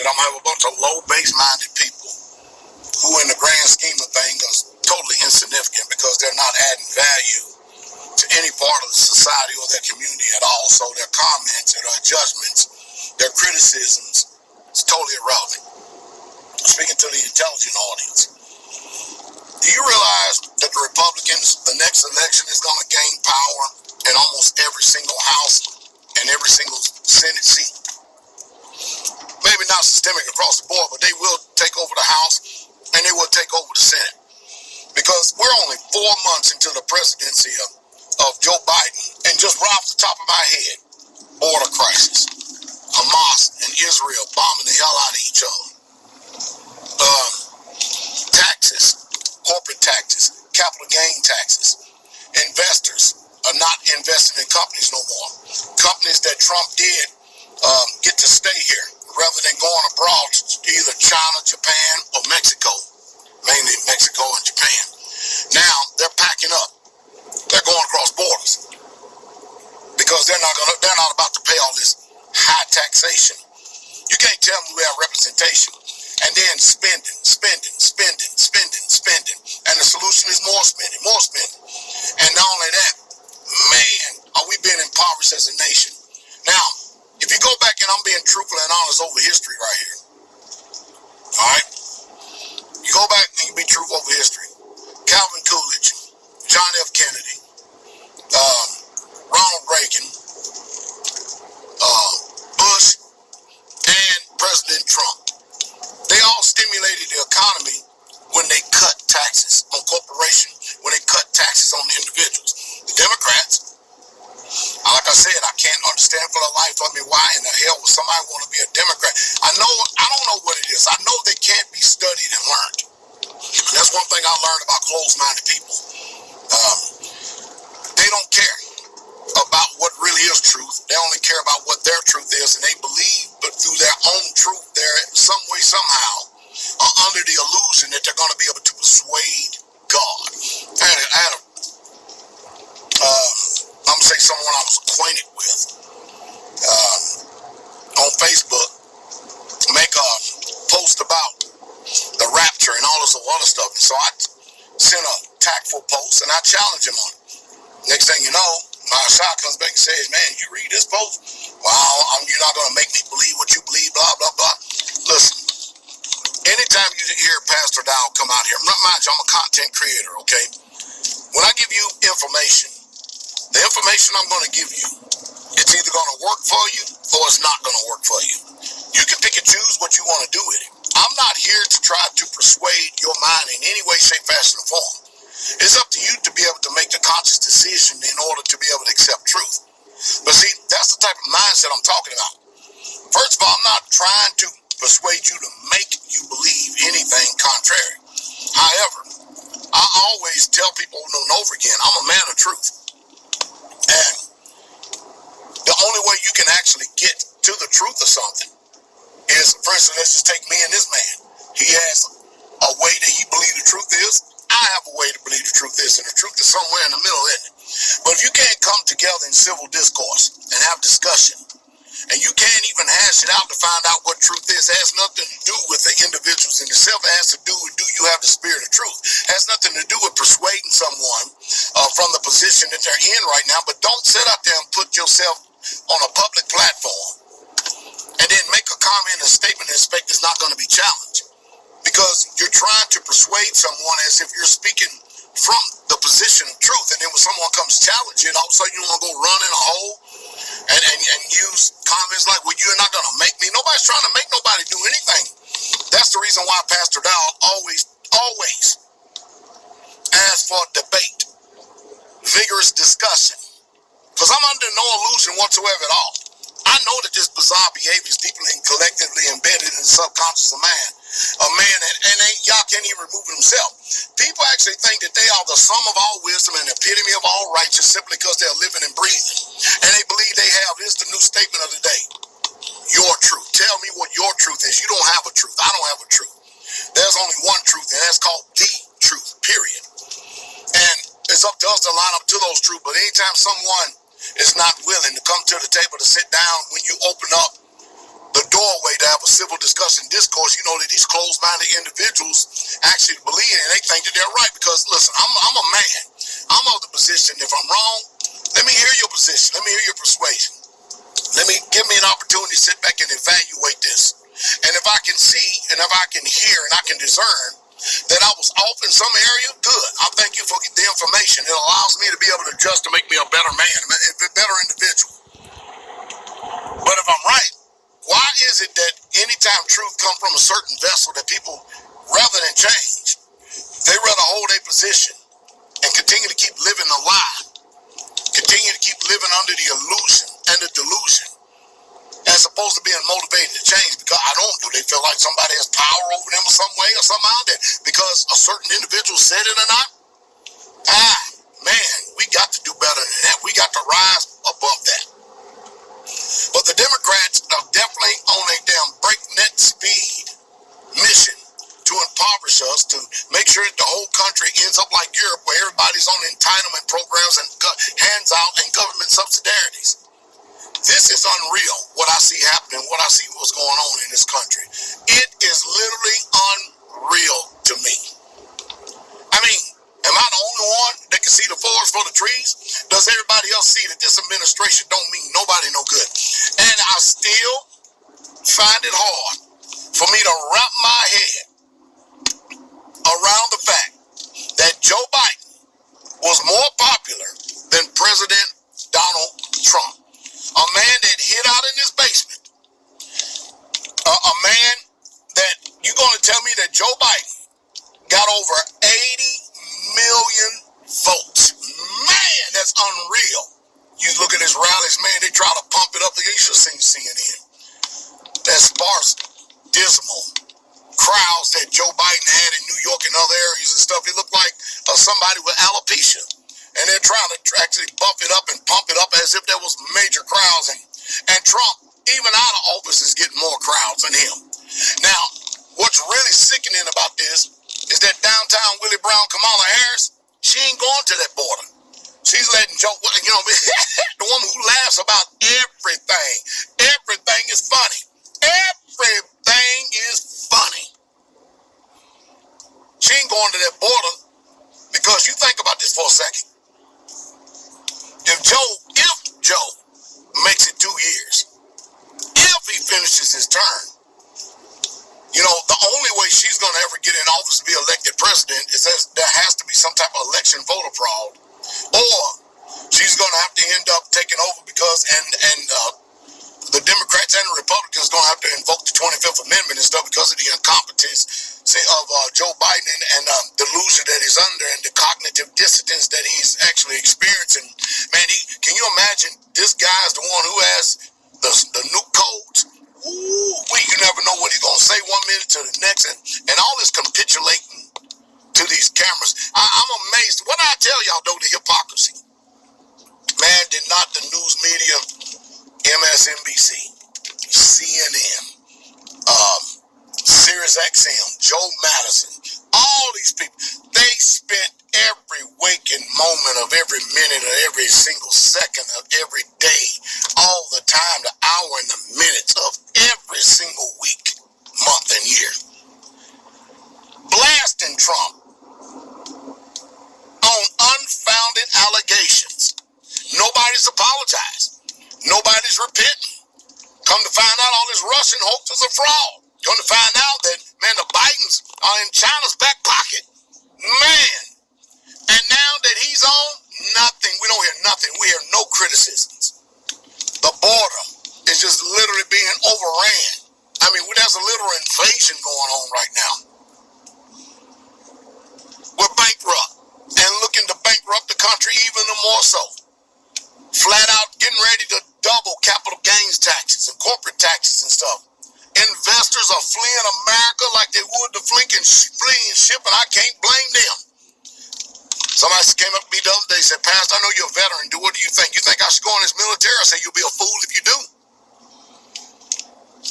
I'm going to have a bunch of low base-minded people who in the grand scheme of things are totally insignificant because they're not adding value to any part of the society or their community at all. So their comments and their judgments, their criticisms, is totally irrelevant. Speaking to the intelligent audience, do you realize that the Republicans, the next election is going to gain power in almost every single House and every single Senate seat? Maybe not systemic across the board, but they will take over the House and they will take over the Senate. Because we're only 4 months into the presidency of Joe Biden, and just right off the top of my head, border crisis, Hamas and Israel bombing the hell out of each other, taxes, corporate taxes, capital gain taxes, investors are not investing in companies no more. Companies that Trump did get to stay here rather than going abroad to either China, Japan, or Mexico, mainly Mexico and Japan. Now they're packing up. They're going across borders because they're not about to pay all this high taxation. You can't tell me we have representation and then spending. And the solution is more spending. And not only that, man, are we being impoverished as a nation. Now, if you go back, and I'm being truthful and honest over history right here, all right? You go back and you be truthful over history. Calvin Coolidge, John F. Kennedy, Ronald Reagan, Bush, and President Trump. They all stimulated the economy when they cut taxes on corporations, when they cut taxes on individuals. The Democrats, like I said, I can't understand for the life of me why in the hell would somebody want to be a Democrat. I don't know what it is. I know they can't be studied and learned. That's one thing I learned about closed-minded people. They don't care about what really is truth. They only care about what their truth is, and they believe, but through their own truth, they're some way, somehow, under the illusion that they're going to be able to persuade God. I'm going to say someone I was acquainted with on Facebook make a post about the rapture and all this other stuff. And so I sent a tactful post and I challenged him on it. Next thing you know, my shot comes back and says, man, you read this post? Well, you're not going to make me believe what you believe, blah, blah, blah. Listen, anytime you hear Pastor Dowell come out here, mind you, I'm a content creator, okay? When I give you information, the information I'm going to give you, it's either going to work for you or it's not going to work for you. You can pick and choose what you want to do with it. I'm not here to try to persuade your mind in any way, shape, fashion, or form. It's up to you to be able to make the conscious decision in order to be able to accept truth. But see, that's the type of mindset I'm talking about. First of all, I'm not trying to persuade you to make you believe anything contrary. However, I always tell people over and over again, I'm a man of truth. And the only way you can actually get to the truth of something is, for instance, let's just take me and this man. He has a way that he believes the truth is. I have a way to believe the truth is, and the truth is somewhere in the middle, isn't it? But if you can't come together in civil discourse and have discussion, and you can't even hash it out to find out what truth is, it has nothing to do with the individuals in itself. It has to do with, do you have the spirit of truth? It has nothing to do with persuading someone from the position that they're in right now. But don't sit out there and put yourself on a public platform and then make a comment and statement and expect it's not going to be challenged. Because you're trying to persuade someone as if you're speaking from the position of truth. And then when someone comes challenge it, all of a sudden you want to go run in a hole and use comments like, well, you're not going to make me. Nobody's trying to make nobody do anything. That's the reason why Pastor Dowell always asks for debate, vigorous discussion. Because I'm under no illusion whatsoever at all. I know that this bizarre behavior is deeply and collectively embedded in the subconscious of man. A man, and y'all can't even remove it himself. People actually think that they are the sum of all wisdom and epitome of all righteousness simply because they're living and breathing. And they believe they have, here's the new statement of the day, your truth. Tell me what your truth is. You don't have a truth. I don't have a truth. There's only one truth, and that's called the truth, period. And it's up to us to line up to those truths. But anytime someone is not willing to come to the table to sit down when you open up the doorway to have a civil discussion discourse, you know that these closed-minded individuals actually believe and they think that they're right. Because listen, I'm a man. I'm of the position, if I'm wrong, let me hear your position. Let me hear your persuasion. Give me an opportunity to sit back and evaluate this. And if I can see and if I can hear and I can discern that I was off in some area, good. I thank you for the information. It allows me to be able to adjust to make me a better man, a better individual. But if I'm right, why is it that anytime truth comes from a certain vessel that people, rather than change, they rather hold a position and continue to keep living the lie, continue to keep living under the illusion and the delusion, as opposed to being motivated to change? Because I don't do. They feel like somebody has power over them some way or somehow, that because a certain individual said it or not. Man, we got to do better than that. We got to rise above that. But the Democrats are definitely on a damn breakneck speed mission to impoverish us, to make sure that the whole country ends up like Europe, where everybody's on entitlement programs and hands out and government subsidiaries. This is unreal, what I see happening, what I see what's going on in this country. It is literally unreal to me. I mean, am I the only one that can see the forest for the trees? Does everybody else see that this administration don't mean nobody no good? And I still find it hard for me to wrap my head around the fact that Joe Biden was more popular than President Donald Trump. A man that hid out in his basement. A man that, you're going to tell me that Joe Biden got over 80 million votes. Man, that's unreal. You look at his rallies, man, they try to pump it up. You should have seen CNN. That sparse, dismal crowds that Joe Biden had in New York and other areas and stuff. It looked like somebody with alopecia. And they're trying to actually buff it up and pump it up as if there was major crowds. And Trump, even out of office, is getting more crowds than him. Now, what's really sickening about this is that downtown Willie Brown Kamala Harris, she ain't going to that border. She's letting Joe, the woman who laughs about everything. Everything is funny. Everything is funny. She ain't going to that border because you think about this for a second. If Joe makes it 2 years, if he finishes his term, the only way she's going to ever get in office to be elected president is that there has to be some type of election voter fraud, or she's going to have to end up taking over because the Democrats and the Republicans going to have to invoke the 25th Amendment and stuff because of the incompetence of Joe Biden and delusion that he's under and the cognitive dissonance that he's actually experiencing. Man, can you imagine this guy's the one who has the nuke codes? You never know what he's going to say 1 minute to the next, and all this capitulating to these cameras. I'm amazed. What I tell y'all, though, the hypocrisy. Man, did not the news media, MSNBC, CNN, Sirius XM, Joe Madison, all these people, they spent every waking moment of every minute of every single second of every day, all the time, the hour and the minutes of every single week, month and year, blasting Trump on unfounded allegations. Nobody's apologized. Nobody's repenting. Come to find out all this Russian hoax is a fraud. Come to find out that, man, the Bidens are in China's back pocket. Man. And now that he's on, nothing. We don't hear nothing. We hear no criticisms. The border is just literally being overran. I mean, there's a literal invasion going on right now. We're bankrupt and looking to bankrupt the country even more so. Flat out getting ready to double capital gains taxes and corporate taxes and stuff. Investors are fleeing America like they would the fleeing ship, and I can't blame them. Somebody came up to me the other day and said, Pastor, I know you're a veteran. What do you think? You think I should go in this military? I said, you'll be a fool if you do.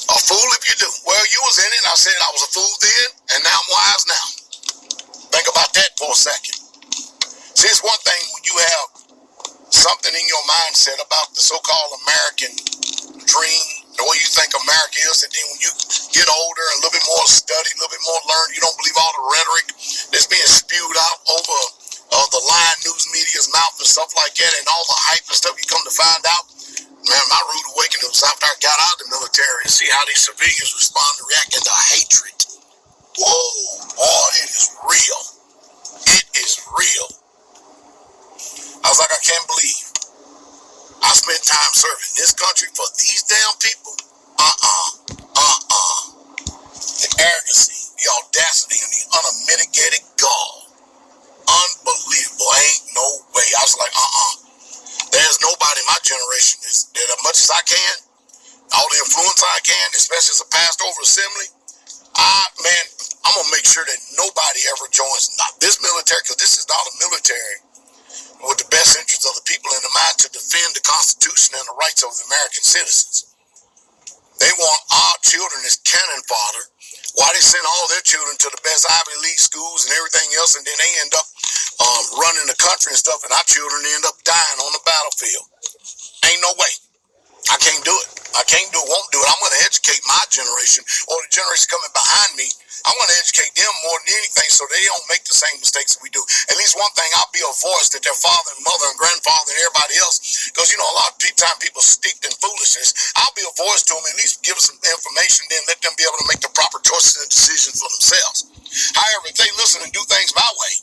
A fool if you do. Well, you was in it, and I said I was a fool then, and now I'm wise now. Think about that for a second. See, it's one thing when you have something in your mindset about the so-called American dream, the way you think America is, and then when you get older and a little bit more study, a little bit more learned, you don't believe all the rhetoric that's being spewed out over the lying news media's mouth and stuff like that, and all the hype and stuff. You come to find out, man, my rude awakening was after I got out of the military and see how these civilians respond to reacting to hatred. Whoa, boy, it is real. It is real. I was like, I can't believe I spent time serving this country for these damn people. The arrogancy, the audacity, and the unmitigated gall. Unbelievable. Ain't no way. I was like, There's nobody in my generation that as much as I can, all the influence I can, especially as a passed over assembly, man, I'm going to make sure that nobody ever joins not this military, because this is not a military with the best interests of the people in the mind to defend the Constitution and the rights of the American citizens. They want our children as cannon fodder. Why they send all their children to the best Ivy League schools and everything else, and then they end up running the country and stuff, and our children end up dying on the battlefield. Ain't no way. I can't do it. I can't do it, won't do it. I'm going to educate my generation, or the generation coming behind me. I'm going to educate them more than anything so they don't make the same mistakes that we do. At least one thing, I'll be a voice that their father and mother and grandfather and everybody else, because, you know, a lot of time people steeped in foolishness. I'll be a voice to them, at least give them some information, then let them be able to make the proper choices and decisions for themselves. However, if they listen and do things my way,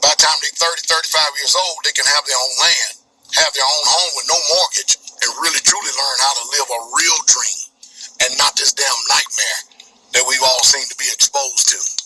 by the time they're 30, 35 years old, they can have their own land, have their own home with no mortgage, and really truly learn how to live a real dream and not this damn nightmare that we've all seemed to be exposed to.